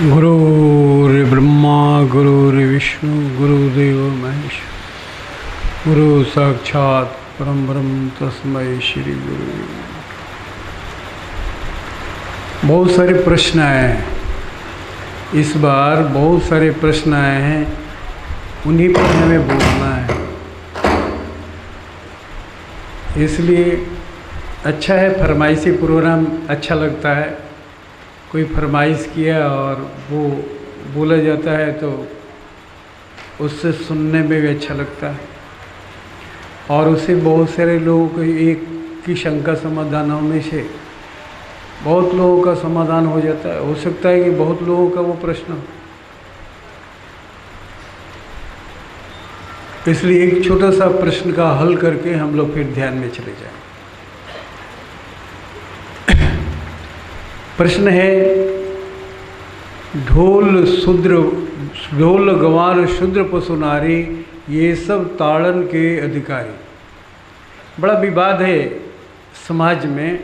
गुरुर्ब्रह्मा गुरुर्विष्णु गुरुदेव महेश्वर गुरु साक्षात परम ब्रह्म तस्मै श्री गुरु। बहुत सारे प्रश्न आए हैं इस बार, बहुत सारे प्रश्न आए हैं, उन्हीं पर हमें बोलना है। इसलिए अच्छा है, फरमाइशी प्रोग्राम अच्छा लगता है। कोई फरमाइश किया और वो बोला जाता है तो उससे सुनने में भी अच्छा लगता है, और उससे बहुत सारे लोगों को एक की शंका समाधानों में से बहुत लोगों का समाधान हो जाता है। हो सकता है कि बहुत लोगों का वो प्रश्न हो, इसलिए एक छोटा सा प्रश्न का हल करके हम लोग फिर ध्यान में चले जाएं। प्रश्न है, ढोल गंवार शूद्र पशु नारी ये सब ताड़न के अधिकारी। बड़ा विवाद है समाज में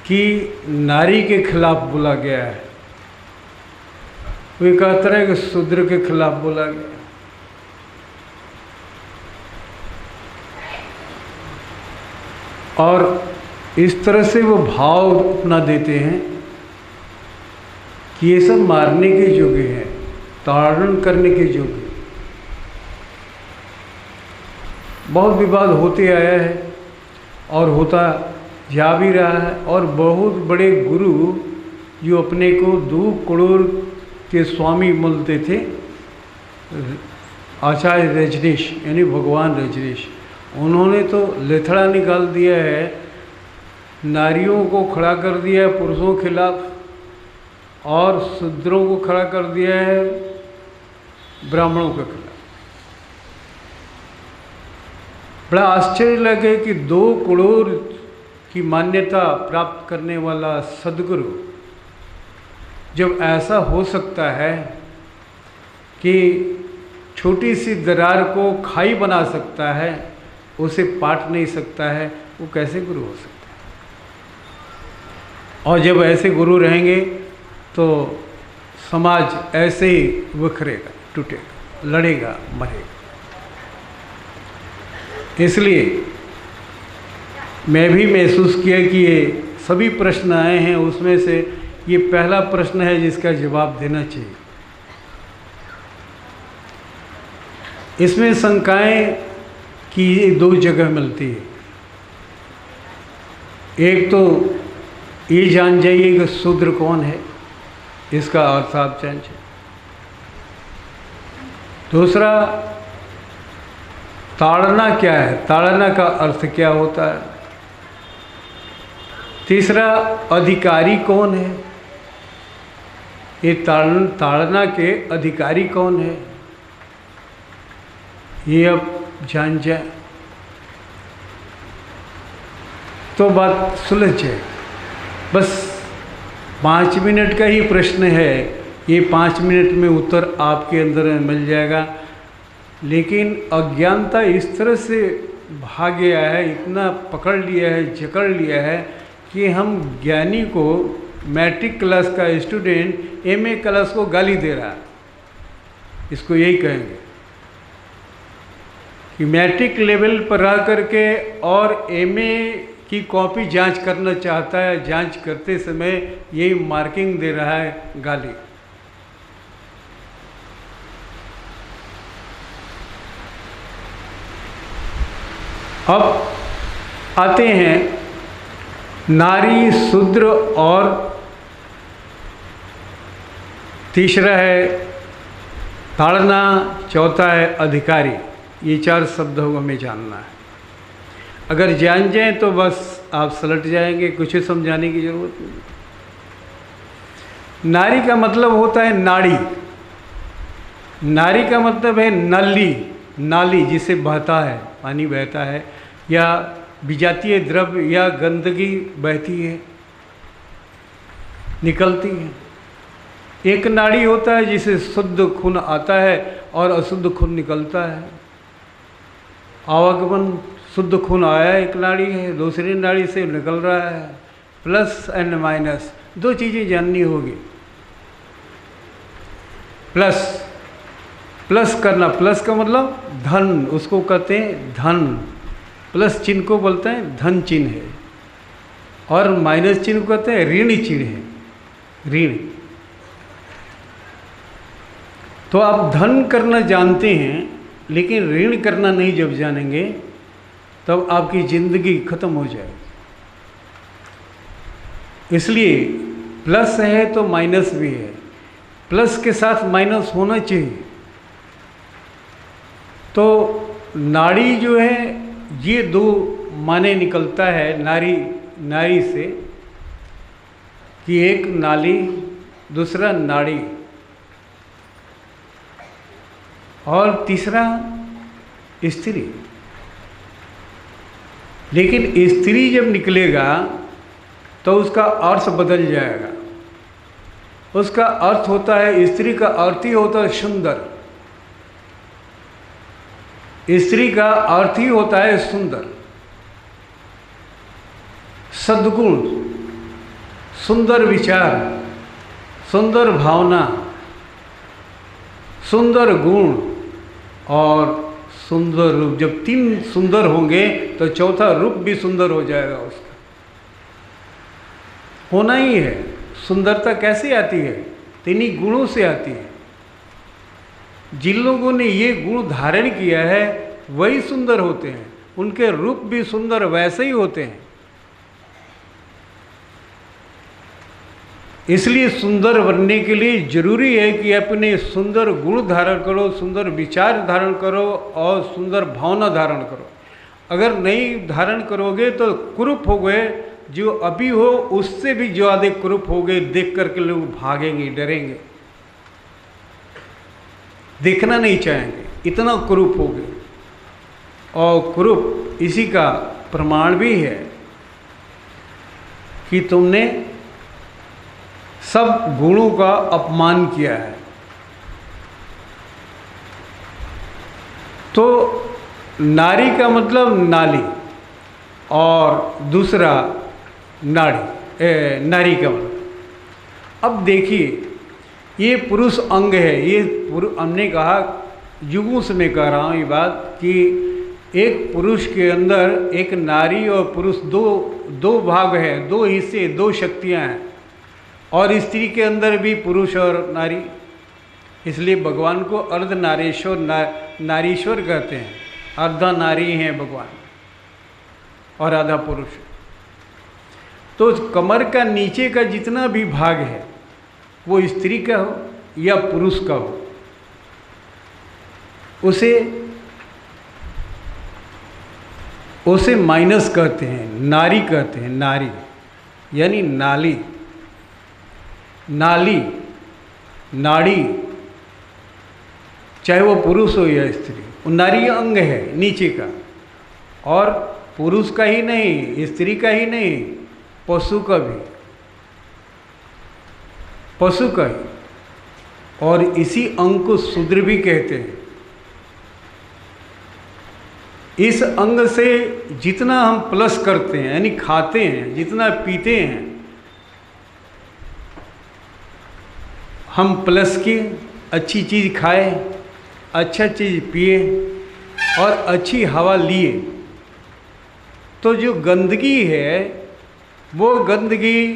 कि नारी के खिलाफ बोला गया है, कोई कहता है कि शूद्र के खिलाफ बोला गया। और इस तरह से वो भाव अपना देते हैं कि ये सब मारने के योग्य है, ताड़न करने के योग्य। बहुत विवाद होते आया है और होता जा भी रहा है, और बहुत बड़े गुरु जो अपने को 2 करोड़ के स्वामी बोलते थे, आचार्य रजनीश यानी भगवान रजनीश, उन्होंने तो लेथड़ा निकाल दिया है, नारियों को खड़ा कर दिया है पुरुषों के खिलाफ, और शूद्रों को खड़ा कर दिया है ब्राह्मणों के खिलाफ। बड़ा आश्चर्य लगे कि 2 करोड़ की मान्यता प्राप्त करने वाला सद्गुरु जब ऐसा हो सकता है कि छोटी सी दरार को खाई बना सकता है, उसे पाट नहीं सकता है, वो कैसे गुरु हो सकता है? और जब ऐसे गुरु रहेंगे तो समाज ऐसे ही बिखरेगा, टूटेगा, लड़ेगा, मरेगा। इसलिए मैं भी महसूस किया कि ये सभी प्रश्न आए हैं, उसमें से ये पहला प्रश्न है जिसका जवाब देना चाहिए। इसमें शंकाएं की 2 जगह मिलती है। एक तो ये जान जाइए कि शूद्र कौन है, इसका अर्थ आप जान जाइए। दूसरा, ताड़ना क्या है, ताड़ना का अर्थ क्या होता है। तीसरा, अधिकारी कौन है, ये ताड़ना के अधिकारी कौन है, ये अब जान जाए तो बात सुलझ जाए। बस 5 मिनट का ही प्रश्न है, ये 5 मिनट में उत्तर आपके अंदर मिल जाएगा। लेकिन अज्ञानता इस तरह से भाग गया है, इतना पकड़ लिया है, जकड़ लिया है कि हम ज्ञानी को, मैट्रिक क्लास का स्टूडेंट एमए क्लास को गाली दे रहा है। इसको यही कहेंगे कि मैट्रिक लेवल पर रह करके और एमए की कॉपी जांच करना चाहता है, जांच करते समय यही मार्किंग दे रहा है, गाली। अब आते हैं नारी, शूद्र, और तीसरा है ताड़ना, चौथा है अधिकारी। ये 4 शब्द हमें जानना है। अगर जान जाएं तो बस आप सलट जाएंगे, कुछ समझाने की जरूरत नहीं। नारी का मतलब होता है नाड़ी, नारी का मतलब है नली, नाली जिसे बहता है, पानी बहता है, या विजातीय द्रव्य या गंदगी बहती है, निकलती है। एक नाड़ी होता है जिसे शुद्ध खून आता है और अशुद्ध खून निकलता है। आवागमन, शुद्ध खून आया एक नाड़ी है, दूसरी नाड़ी से निकल रहा है, प्लस एंड माइनस, दो चीज़ें जाननी होगी। प्लस, प्लस करना, प्लस का मतलब धन, उसको कहते हैं धन। प्लस चिन्ह को बोलते हैं धन चिन्ह है, और माइनस चिन्ह को कहते हैं ऋण चिन्ह है, ऋण। तो आप धन करना जानते हैं लेकिन ऋण करना नहीं जब जानेंगे तब आपकी ज़िंदगी खत्म हो जाएगी। इसलिए प्लस है तो माइनस भी है, प्लस के साथ माइनस होना चाहिए। तो नाड़ी जो है, ये दो माने निकलता है नारी, नारी से, कि एक नाली दूसरा नाड़ी, और तीसरा स्त्री। लेकिन स्त्री जब निकलेगा तो उसका अर्थ बदल जाएगा। उसका अर्थ होता है, स्त्री का अर्थ ही होता है सुंदर। स्त्री का अर्थ ही होता है सुंदर, सद्गुण, सुंदर विचार, सुंदर भावना, सुंदर गुण और सुंदर रूप। जब तीन सुंदर होंगे तो चौथा रूप भी सुंदर हो जाएगा। उसका होना ही है। सुंदरता कैसे आती है? तीन गुणों से आती है। जिन लोगों ने ये गुण धारण किया है वही सुंदर होते हैं, उनके रूप भी सुंदर वैसे ही होते हैं। इसलिए सुंदर बनने के लिए जरूरी है कि अपने सुंदर गुण धारण करो, सुंदर विचार धारण करो और सुंदर भावना धारण करो। अगर नहीं धारण करोगे तो कुरूप हो गए, जो अभी हो उससे भी ज़्यादा कुरूप हो गए। देख करके लोग भागेंगे, डरेंगे, देखना नहीं चाहेंगे, इतना कुरूप हो गए। और कुरूप इसी का प्रमाण भी है कि तुमने सब गुणों का अपमान किया है। तो नारी का मतलब नाली और दूसरा नाड़ी, नारी का मतलब। अब देखिए, ये पुरुष अंग है। ये हमने कहा, युगों से मैं कह रहा हूँ ये बात, कि एक पुरुष के अंदर एक नारी और पुरुष दो भाग है, दो हिस्से, दो शक्तियाँ हैं। और स्त्री के अंदर भी पुरुष और नारी। इसलिए भगवान को अर्धनारीश्वर, नारीश्वर कहते हैं। अर्धा नारी हैं भगवान और आधा पुरुष। तो कमर का नीचे का जितना भी भाग है वो स्त्री का हो या पुरुष का हो, उसे माइनस कहते हैं, नारी कहते हैं। नारी यानी नाली, नाली, नाड़ी, चाहे वो पुरुष हो या स्त्री, वो नारी अंग है नीचे का। और पुरुष का ही नहीं, स्त्री का ही नहीं, पशु का भी, पशु का ही। और इसी अंग को शूद्र भी कहते हैं। इस अंग से जितना हम प्लस करते हैं, यानी खाते हैं, जितना पीते हैं, हम प्लस की अच्छी चीज़ खाए, अच्छा चीज़ पिए और अच्छी हवा लिए, तो जो गंदगी है वो गंदगी,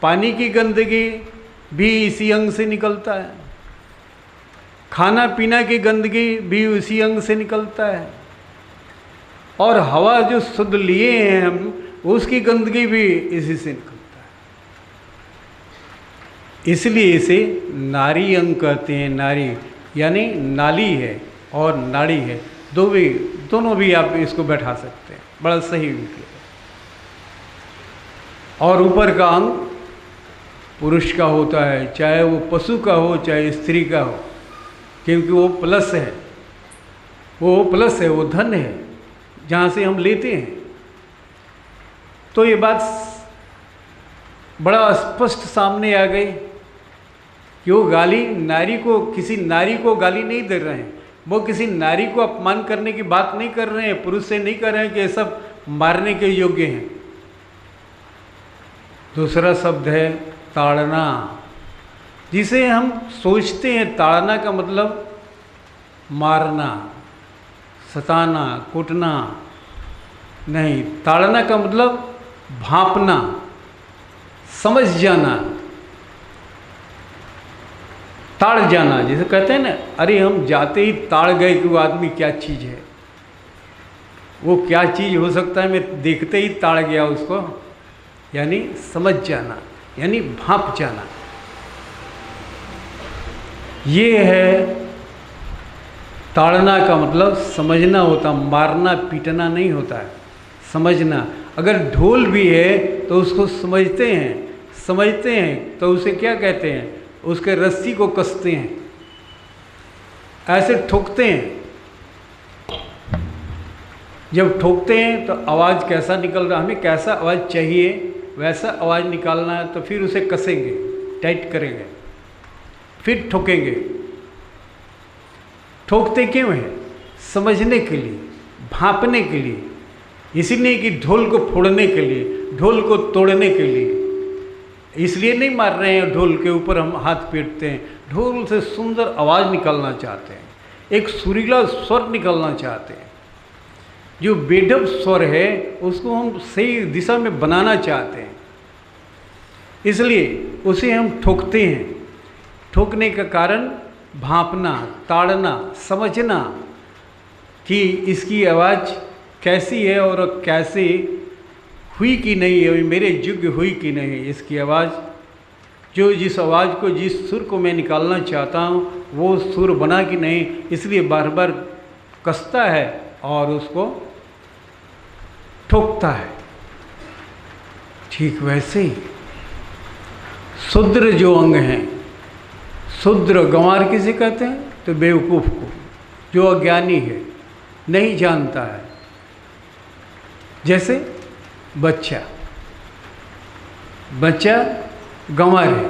पानी की गंदगी भी इसी अंग से निकलता है। खाना पीना की गंदगी भी उसी अंग से निकलता है। और हवा जो शुद्ध लिए हैं हम, उसकी गंदगी भी इसी से निकलता है। इसलिए इसे नारी अंग कहते हैं। नारी यानी नाली है और नाड़ी है, दोनों भी आप इसको बैठा सकते हैं। बड़ा सही विकल्प है। और ऊपर का अंग पुरुष का होता है, चाहे वो पशु का हो चाहे स्त्री का हो, क्योंकि वो प्लस है, वो प्लस है, वो धन है जहाँ से हम लेते हैं। तो ये बात बड़ा स्पष्ट सामने आ गई कि वो गाली नारी को, किसी नारी को गाली नहीं दे रहे हैं, वो किसी नारी को अपमान करने की बात नहीं कर रहे हैं, पुरुष से नहीं कर रहे हैं कि ये सब मारने के योग्य हैं। दूसरा शब्द है ताड़ना, जिसे हम सोचते हैं ताड़ना का मतलब मारना, सताना, कूटना। नहीं, ताड़ना का मतलब भांपना, समझ जाना, ताड़ जाना। जैसे कहते हैं ना, अरे हम जाते ही ताड़ गए कि वो आदमी क्या चीज़ है, वो क्या चीज़ हो सकता है, मैं देखते ही ताड़ गया उसको। यानी समझ जाना, यानी भांप जाना। ये है ताड़ना का मतलब समझना होता, मारना पीटना नहीं होता है, समझना। अगर ढोल भी है तो उसको समझते हैं तो उसे क्या कहते हैं, उसके रस्सी को कसते हैं, ऐसे ठोकते हैं। जब ठोकते हैं तो आवाज़ कैसा निकल रहा, हमें कैसा आवाज़ चाहिए वैसा आवाज़ निकालना है, तो फिर उसे कसेंगे, टाइट करेंगे, फिर ठोकेंगे। ठोकते क्यों हैं? समझने के लिए, भांपने के लिए, इसलिए कि ढोल को फोड़ने के लिए, ढोल को तोड़ने के लिए। इसलिए नहीं मार रहे हैं ढोल के ऊपर हम हाथ पीटते हैं, ढोल से सुंदर आवाज़ निकालना चाहते हैं, एक सुरीला स्वर निकालना चाहते हैं। जो बेढब स्वर है उसको हम सही दिशा में बनाना चाहते हैं, इसलिए उसे हम ठोकते हैं। ठोकने का कारण भांपना, ताड़ना, समझना कि इसकी आवाज़ कैसी है और कैसे हुई कि नहीं है, मेरे योग्य हुई कि नहीं इसकी आवाज़। जो जिस आवाज़ को, जिस सुर को मैं निकालना चाहता हूँ वो सुर बना कि नहीं, इसलिए बार बार कसता है और उसको ठोकता है। ठीक वैसे ही शूद्र जो अंग हैं, शूद्र गंवार किसे कहते हैं? तो बेवकूफ़ को, जो अज्ञानी है, नहीं जानता है। जैसे बच्चा गंवार है,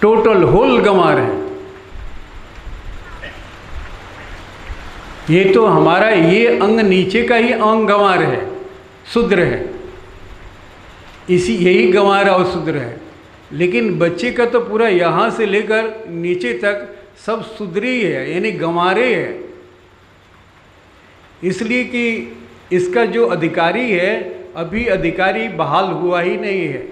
टोटल होल गंवार है। ये तो हमारा ये अंग नीचे का ही अंग गंवार है, शूद्र है, यही गंवार और शूद्र है। लेकिन बच्चे का तो पूरा यहाँ से लेकर नीचे तक सब शूद्र ही है, यानी गंवारे है। इसलिए कि इसका जो अधिकारी है अभी अधिकारी बहाल हुआ ही नहीं है।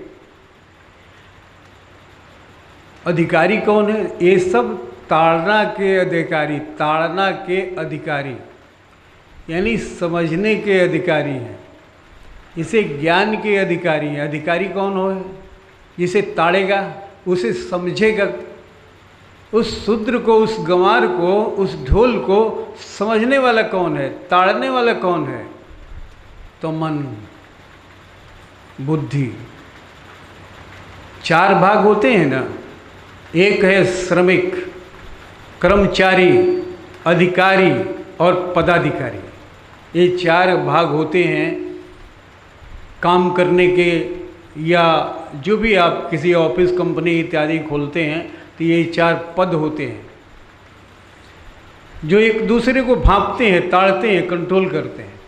अधिकारी कौन है? ये सब ताड़ना के अधिकारी, ताड़ना के अधिकारी यानी समझने के अधिकारी हैं, इसे ज्ञान के अधिकारी हैं। अधिकारी कौन हो? जिसे ताड़ेगा, उसे समझेगा, उस शूद्र को, उस गंवार को, उस ढोल को समझने वाला कौन है? ताड़ने वाला कौन है? तो मन, बुद्धि। चार भाग होते हैं ना, एक है श्रमिक, कर्मचारी, अधिकारी और पदाधिकारी। ये चार भाग होते हैं काम करने के, या जो भी आप किसी ऑफिस, कंपनी इत्यादि खोलते हैं तो ये चार पद होते हैं जो एक दूसरे को भांपते हैं, ताड़ते हैं, कंट्रोल करते हैं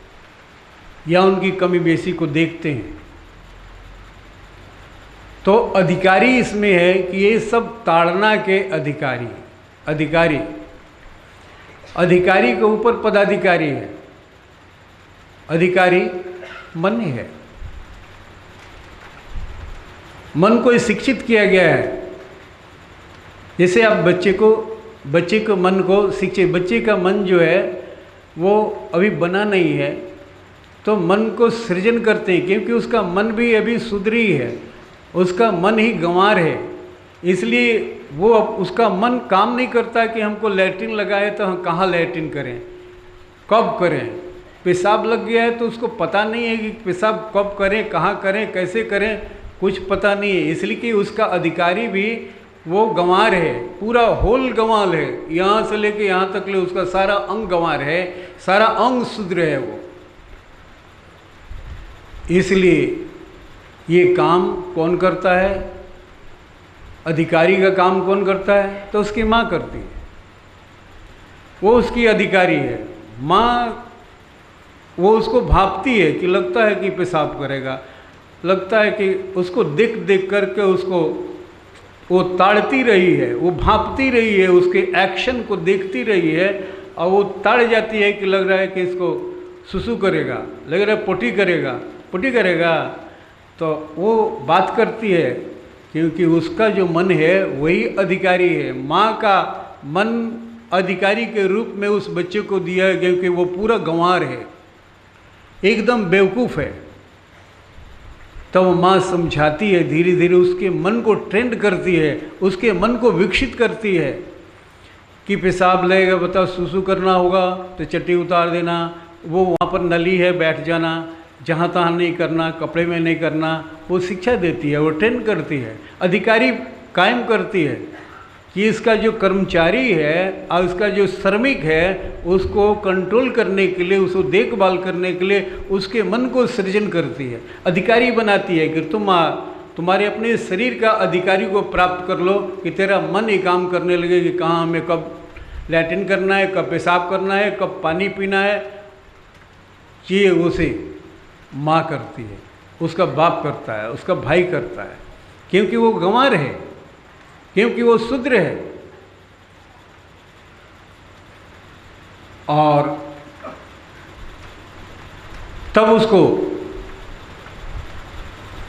या उनकी कमी बेसी को देखते हैं। तो अधिकारी इसमें है कि ये सब ताड़ना के अधिकारी, अधिकारी के ऊपर पदाधिकारी है। अधिकारी मन है, मन को शिक्षित किया गया है। जैसे आप बच्चे को मन को शिक्षित, बच्चे का मन जो है वो अभी बना नहीं है तो मन को सृजन करते हैं, क्योंकि उसका मन भी अभी सुधरी है, उसका मन ही गंवार है। इसलिए वो उसका मन काम नहीं करता कि हमको लैट्रिन लगाए तो हम कहाँ लैट्रिन करें, कब करें। पेशाब लग गया है तो उसको पता नहीं है कि पेशाब कब करें, कहाँ करें, कैसे करें, कुछ पता नहीं है। इसलिए कि उसका अधिकारी भी वो गंवार है, पूरा होल गंवार है, यहाँ से लेके यहाँ तक ले उसका सारा अंग गंवार है, सारा अंग शूद्र है वो। इसलिए ये काम कौन करता है? अधिकारी का काम कौन करता है? तो उसकी माँ करती है, वो उसकी अधिकारी है। माँ वो उसको भांपती है कि लगता है कि पेशाब करेगा, लगता है कि उसको देख देख करके उसको वो ताड़ती रही है, वो भांपती रही है, उसके एक्शन को देखती रही है और वो ताड़ जाती है कि लग रहा है कि इसको सुसु करेगा, लग रहा है पोटी करेगा। तो वो बात करती है क्योंकि उसका जो मन है वही अधिकारी है। माँ का मन अधिकारी के रूप में उस बच्चे को दिया है क्योंकि वो पूरा गंवार है, एकदम बेवकूफ़ है। तब तो माँ समझाती है, धीरे धीरे उसके मन को ट्रेंड करती है, उसके मन को विकसित करती है कि पेशाब लगेगा, बताओ सुसु करना होगा तो चट्टी उतार देना, वो वहाँ पर नली है बैठ जाना, जहाँ तहाँ नहीं करना, कपड़े में नहीं करना। वो शिक्षा देती है, वो ट्रेंड करती है, अधिकारी कायम करती है कि इसका जो कर्मचारी है और इसका जो श्रमिक है उसको कंट्रोल करने के लिए, उसको देखभाल करने के लिए उसके मन को सृजन करती है, अधिकारी बनाती है कि तुम्हारे अपने शरीर का अधिकारी को प्राप्त कर लो कि तेरा मन ही काम करने लगे कि कहाँ हमें कब लैट्रिन करना है, कब पेशाब करना है, कब पानी पीना है। ये उसे माँ करती है, उसका बाप करता है, उसका भाई करता है, क्योंकि वो गंवार है, क्योंकि वो शूद्र है। और तब उसको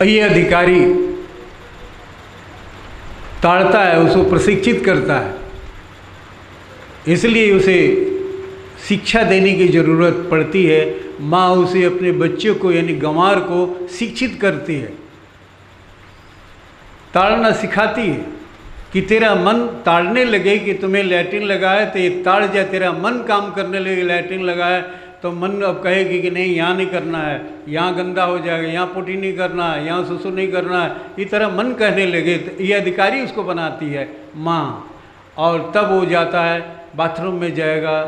ये अधिकारी ताड़ता है, उसको प्रशिक्षित करता है। इसलिए उसे शिक्षा देने की ज़रूरत पड़ती है। माँ उसे अपने बच्चे को यानी गंवार को शिक्षित करती है, ताड़ना सिखाती है कि तेरा मन ताड़ने लगे कि तुम्हें लैट्रिन लगाए तो ये ताड़ जाए, तेरा मन काम करने लगे लैट्रिन लगाए तो मन अब कहेगी कि नहीं यहाँ नहीं करना है, यहाँ गंदा हो जाएगा, यहाँ पोटी नहीं करना है, यहाँ सुसु नहीं करना है, इस तरह मन कहने लगे। तो ये अधिकारी उसको बनाती है माँ। और तब वो जाता है बाथरूम में जाएगा,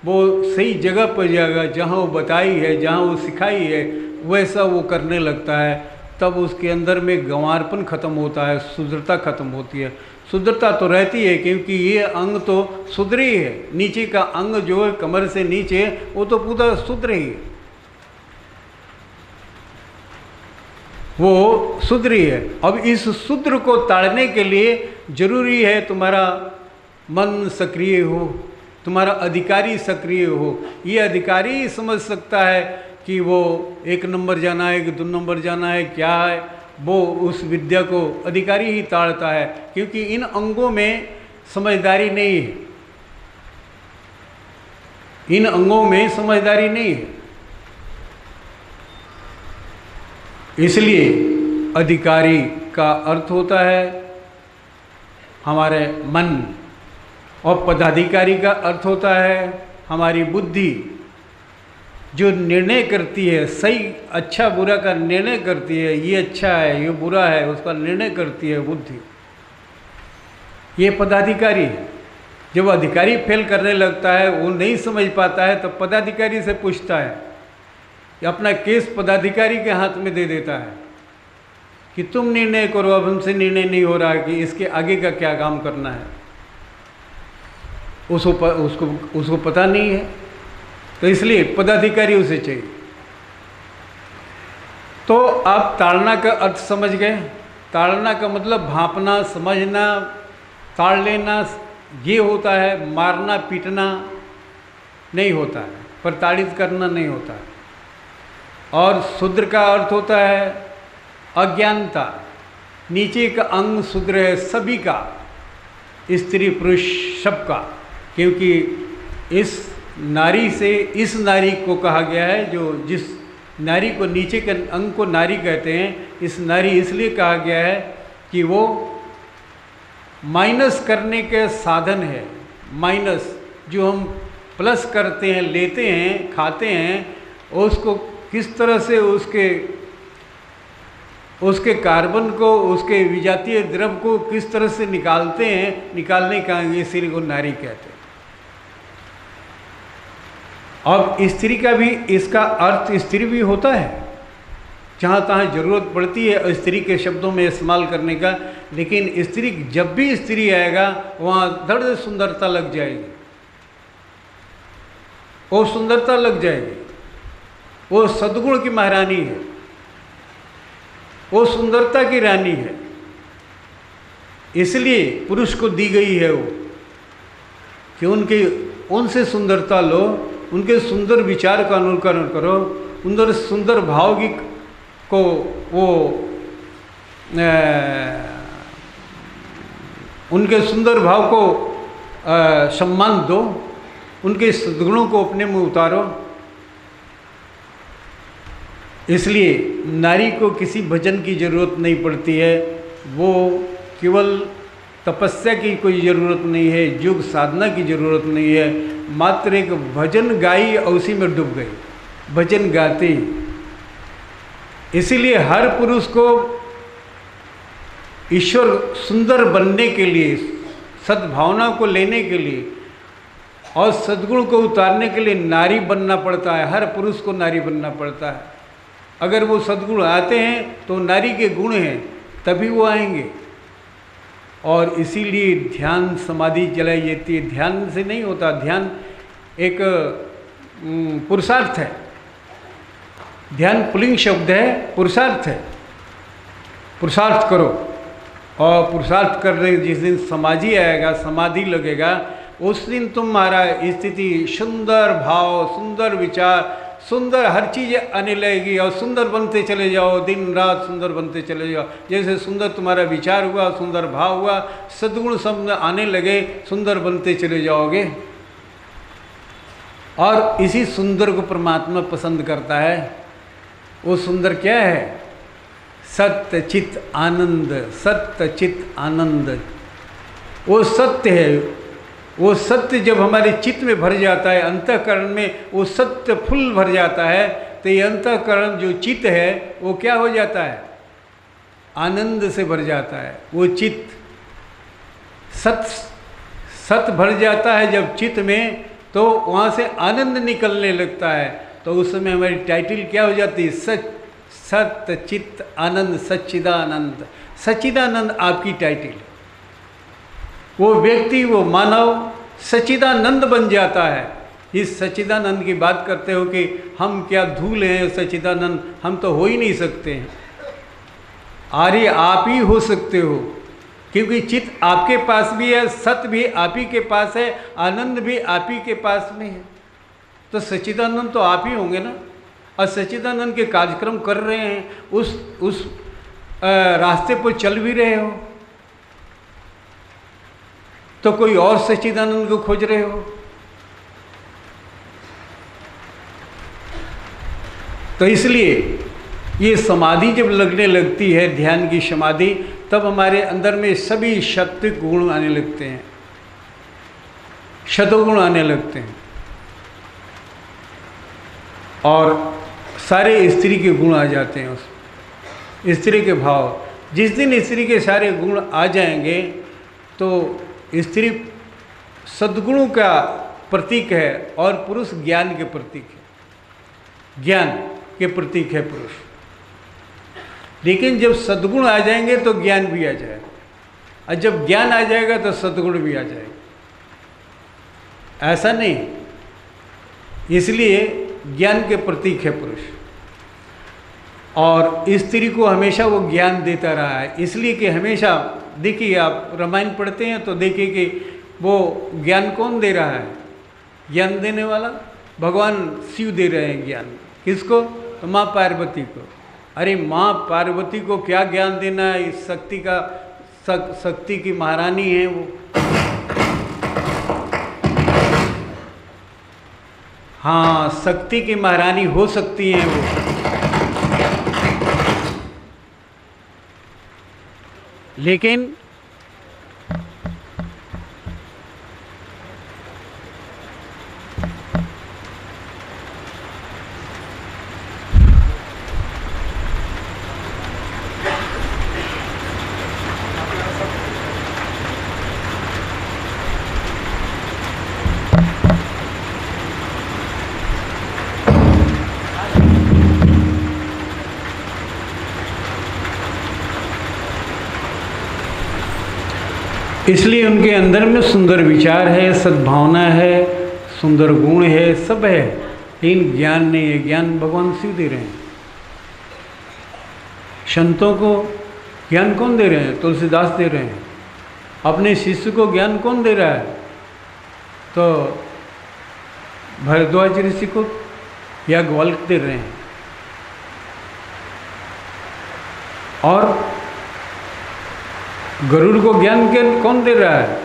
वो सही जगह पर जाएगा, जहाँ वो बताई है, जहाँ वो सिखाई है वैसा वो करने लगता है। तब उसके अंदर में गंवारपन खत्म होता है, शुद्धता खत्म होती है। शुद्धता तो रहती है क्योंकि ये अंग तो शुद्र ही है, नीचे का अंग जो है कमर से नीचे वो तो पूरा शुद्र ही है, वो शुद्र ही है। अब इस शुद्र को ताड़ने के लिए जरूरी है तुम्हारा मन सक्रिय हो, तुम्हारा अधिकारी सक्रिय हो। ये अधिकारी ही समझ सकता है कि वो 1 नंबर जाना है कि 2 नंबर जाना है, क्या है, वो उस विद्या को अधिकारी ही ताड़ता है क्योंकि इन अंगों में समझदारी नहीं है, इन अंगों में समझदारी नहीं है। इसलिए अधिकारी का अर्थ होता है हमारे मन, और पदाधिकारी का अर्थ होता है हमारी बुद्धि, जो निर्णय करती है, सही अच्छा बुरा का निर्णय करती है, ये अच्छा है ये बुरा है उसका निर्णय करती है बुद्धि। ये पदाधिकारी है। जब अधिकारी फेल करने लगता है, वो नहीं समझ पाता है, तो पदाधिकारी से पूछता है, अपना केस पदाधिकारी के हाथ में दे देता है कि तुम निर्णय करो, अब हमसे निर्णय नहीं हो रहा कि इसके आगे का क्या काम करना है। उसको पता नहीं है, तो इसलिए पदाधिकारी उसे चाहिए। तो आप ताड़ना का अर्थ समझ गए। ताड़ना का मतलब भांपना, समझना, ताड़ लेना ये होता है, मारना पीटना नहीं होता है, प्रताड़ित करना नहीं होता है। और शूद्र का अर्थ होता है अज्ञानता। नीचे का अंग शूद्र है सभी का, स्त्री पुरुष सबका, क्योंकि इस नारी से इस नारी को कहा गया है, जो जिस नारी को नीचे के अंग को नारी कहते हैं, इस नारी इसलिए कहा गया है कि वो माइनस करने के साधन है। माइनस जो हम प्लस करते हैं, लेते हैं, खाते हैं, उसको किस तरह से उसके कार्बन को, उसके विजातीय द्रव को किस तरह से निकालते हैं, निकालने का स्त्री को नारी कहते हैं। अब स्त्री का भी इसका अर्थ स्त्री भी होता है, जहाँ तहाँ ज़रूरत पड़ती है स्त्री के शब्दों में इस्तेमाल करने का, लेकिन स्त्री जब भी स्त्री आएगा वहाँ धड़ सुंदरता लग जाएगी, वो सुंदरता लग जाएगी, वो सद्गुण की महारानी है। वो सुंदरता की रानी है, इसलिए पुरुष को दी गई है वो कि उनसे सुंदरता लो, उनके सुंदर विचार का अनुकरण करो, उनके सुंदर भाव की को वो उनके सुंदर भाव को सम्मान दो, उनके सद्गुणों को अपने में उतारो। इसलिए नारी को किसी भजन की ज़रूरत नहीं पड़ती है, वो केवल तपस्या की कोई ज़रूरत नहीं है, योग साधना की ज़रूरत नहीं है, मात्र एक भजन गाई और उसी में डूब गई, भजन गाती। इसीलिए हर पुरुष को ईश्वर सुंदर बनने के लिए, सद्भावना को लेने के लिए और सद्गुण को उतारने के लिए नारी बनना पड़ता है। हर पुरुष को नारी बनना पड़ता है। अगर वो सद्गुण आते हैं तो नारी के गुण हैं तभी वो आएंगे। और इसीलिए ध्यान समाधि चलाई जाती है। ध्यान से नहीं होता, ध्यान एक पुरुषार्थ है। ध्यान पुल्लिंग शब्द है, पुरुषार्थ है। पुरुषार्थ करो, और पुरुषार्थ करने जिस दिन समाधि आएगा, समाधि लगेगा, उस दिन तुम्हारा स्थिति सुंदर भाव, सुंदर विचार, सुंदर हर चीज़ आने लगेगी और सुंदर बनते चले जाओ, दिन रात सुंदर बनते चले जाओ। जैसे सुंदर तुम्हारा विचार हुआ, सुंदर भाव हुआ, सद्गुण सब आने लगे, सुंदर बनते चले जाओगे। और इसी सुंदर को परमात्मा पसंद करता है। वो सुंदर क्या है? सत्य चित आनंद, सत्य चित आनंद। वो सत्य है। वो सत्य जब हमारे चित्त में भर जाता है, अंतःकरण में वो सत्य फुल भर जाता है, तो ये अंतःकरण जो चित्त है वो क्या हो जाता है? आनंद से भर जाता है। वो चित्त सत्य भर जाता है जब चित्त में, तो वहाँ से आनंद निकलने लगता है। तो उस समय हमारी टाइटल क्या हो जाती है? सत्य चित्त आनंद, सच्चिदानंद। सच्चिदानंद आपकी टाइटल। वो व्यक्ति, वो मानव सच्चिदानंद बन जाता है। इस सच्चिदानंद की बात करते हो कि हम क्या धूल हैं सच्चिदानंद, हम तो हो ही नहीं सकते हैं। आर्य आप ही हो सकते हो, क्योंकि चित्त आपके पास भी है, सत्य भी आप ही के पास है, आनंद भी आप ही के पास में है। तो सच्चिदानंद तो आप ही होंगे ना। और सच्चिदानंद के कार्यक्रम कर रहे हैं, उस रास्ते पर चल भी रहे हो, तो कोई और सच्चिदानंद को खोज रहे हो। तो इसलिए ये समाधि जब लगने लगती है, ध्यान की समाधि, तब हमारे अंदर में सभी शक्ति गुण आने लगते हैं, शतगुण आने लगते हैं, और सारे स्त्री के गुण आ जाते हैं। उस स्त्री के भाव, जिस दिन स्त्री के सारे गुण आ जाएंगे तो स्त्री सद्गुणों का प्रतीक है और पुरुष ज्ञान के प्रतीक है। ज्ञान के प्रतीक है पुरुष। लेकिन जब सद्गुण आ जाएंगे तो ज्ञान भी आ जाएगा, और जब ज्ञान आ जाएगा तो सद्गुण भी आ जाएगा। ऐसा नहीं, इसलिए ज्ञान के प्रतीक है पुरुष। और स्त्री को हमेशा वो ज्ञान देता रहा है, इसलिए कि हमेशा देखिए, आप रामायण पढ़ते हैं तो देखिए कि वो ज्ञान कौन दे रहा है? ज्ञान देने वाला भगवान शिव दे रहे हैं ज्ञान। किसको? तो माँ पार्वती को। अरे माँ पार्वती को क्या ज्ञान देना है? इस शक्ति की महारानी है वो। हाँ, शक्ति की महारानी हो सकती हैं वो, लेकिन इसलिए उनके अंदर में सुंदर विचार है, सद्भावना है, सुंदर गुण है, सब है, लेकिन ज्ञान नहीं है। ज्ञान भगवान शिव दे रहे हैं। संतों को ज्ञान कौन दे रहे हैं? तुलसीदास दे रहे हैं। अपने शिष्य को ज्ञान कौन दे रहा है? तो भरद्वाज ऋषि को याज्ञवल्क्य दे रहे हैं। और गरुड़ को ज्ञान कौन दे रहा है?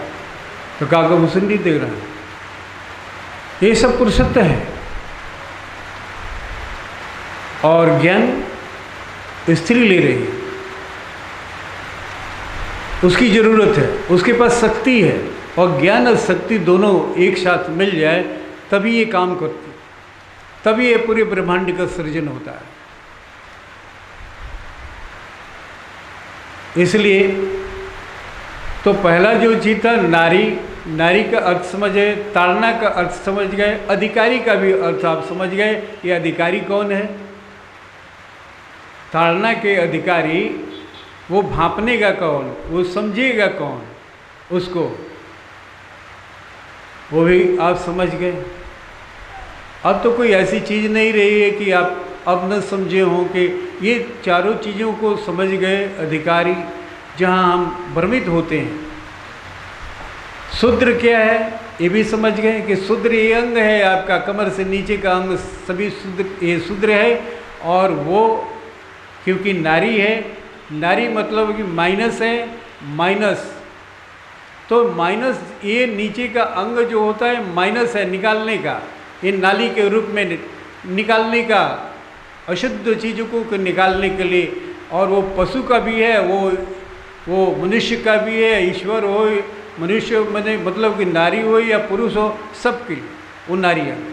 तो काकभूषणी दे रहा है। ये सब पुरुषत्व है। और ज्ञान स्त्री ले रही है, उसकी जरूरत है, उसके पास शक्ति है, और ज्ञान और शक्ति दोनों एक साथ मिल जाए तभी ये काम करती, तभी ये पूरे ब्रह्मांड का सृजन होता है। इसलिए तो पहला जो चीज था, नारी, नारी का अर्थ समझ गए, ताड़ना का अर्थ समझ गए, अधिकारी का भी अर्थ आप समझ गए। ये अधिकारी कौन है? ताड़ना के अधिकारी, वो भांपने का कौन, वो समझेगा कौन उसको, वो भी आप समझ गए। अब तो कोई ऐसी चीज़ नहीं रही है कि आप अब न समझे हों कि ये चारों चीज़ों को समझ गए अधिकारी, जहाँ हम भ्रमित होते हैं। शूद्र क्या है ये भी समझ गए कि शूद्र ये अंग है आपका, कमर से नीचे का अंग सभी शूद्र, ये शूद्र है। और वो क्योंकि नारी है, नारी मतलब कि माइनस है, माइनस, तो माइनस ये नीचे का अंग जो होता है माइनस है, निकालने का, ये नाली के रूप में निकालने का, अशुद्ध चीज़ों को निकालने के लिए। और वो पशु का भी है, वो मनुष्य का भी है, ईश्वर हो, मनुष्य मैंने मतलब कि नारी हो या पुरुष हो, सबके वो नारी है।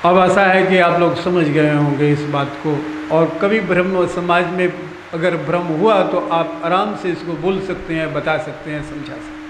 अब ऐसा है कि आप लोग समझ गए होंगे इस बात को। और कभी ब्रह्म समाज में अगर भ्रम हुआ तो आप आराम से इसको बोल सकते हैं, बता सकते हैं, समझा सकते हैं।